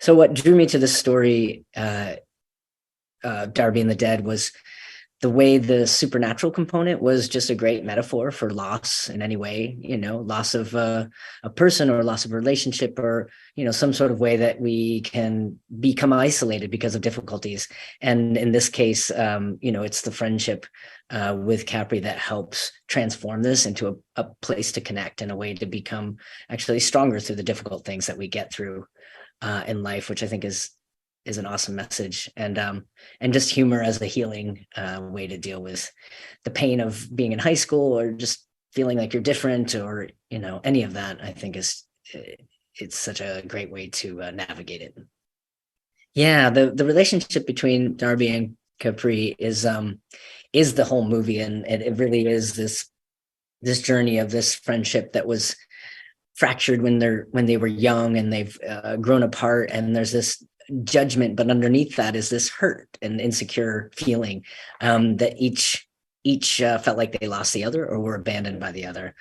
So what drew me to this story, Darby and the Dead, was the way the supernatural component was just a great metaphor for loss in any way, loss of a person or loss of a relationship, or, some sort of way that we can become isolated because of difficulties. And in this case, it's the friendship with Capri that helps transform this into a place to connect and a way to become actually stronger through the difficult things that we get through in life, which I think is an awesome message, and just humor as a healing way to deal with the pain of being in high school, or just feeling like you're different, or any of that. I think it's such a great way to navigate it. Yeah, the relationship between Darby and Capri is the whole movie, and it really is this journey of this friendship that was fractured when they were young, and they've grown apart, and there's this judgment, but underneath that is this hurt and insecure feeling that each felt like they lost the other or were abandoned by the other,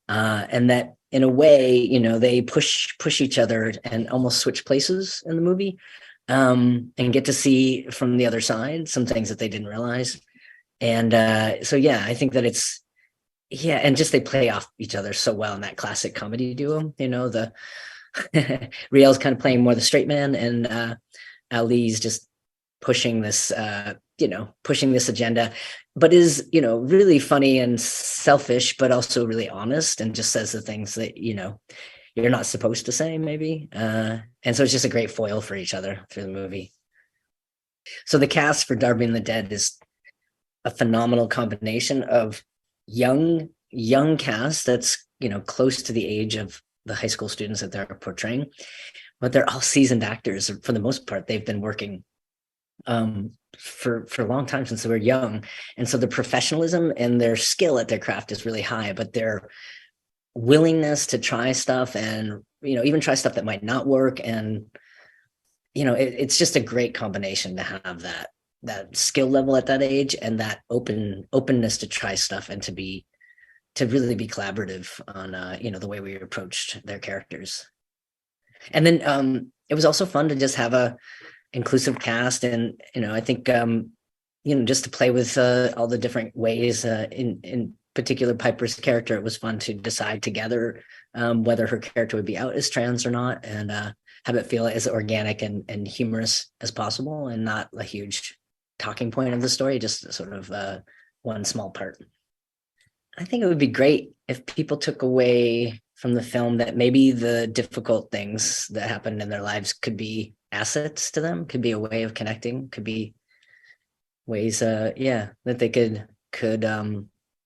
and that in a way, they push each other and almost switch places in the movie, and get to see from the other side some things that they didn't realize. And so yeah, I think that it's, yeah, and just they play off each other so well in that classic comedy duo. The Riele's kind of playing more the straight man, and Auliʻi's just pushing this agenda, but is really funny and selfish, but also really honest, and just says the things that you're not supposed to say, maybe. And so it's just a great foil for each other through the movie. So the cast for Darby and the Dead is a phenomenal combination of young cast that's close to the age of the high school students that they're portraying, but they're all seasoned actors for the most part. They've been working for a long time, since they were young, and so the professionalism and their skill at their craft is really high, but their willingness to try stuff, and even try stuff that might not work, and it's just a great combination to have that skill level at that age, and that openness to try stuff, and to really be collaborative on the way we approached their characters. And then it was also fun to just have a inclusive cast, and I think just to play with all the different ways, in particular Piper's character, it was fun to decide together whether her character would be out as trans or not, and have it feel as organic and humorous as possible, and not a huge talking point of the story, just sort of one small part. I think it would be great if people took away from the film that maybe the difficult things that happened in their lives could be assets to them, could be a way of connecting, could be ways, that they could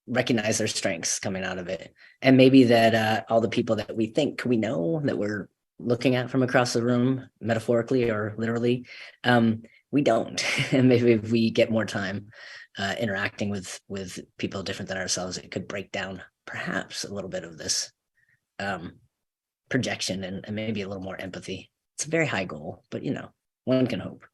recognize their strengths coming out of it. And maybe that all the people that we think we know, that we're looking at from across the room, metaphorically or literally, we don't. And maybe if we get more time interacting with people different than ourselves, it could break down perhaps a little bit of this projection, and maybe a little more empathy. It's a very high goal, but one can hope.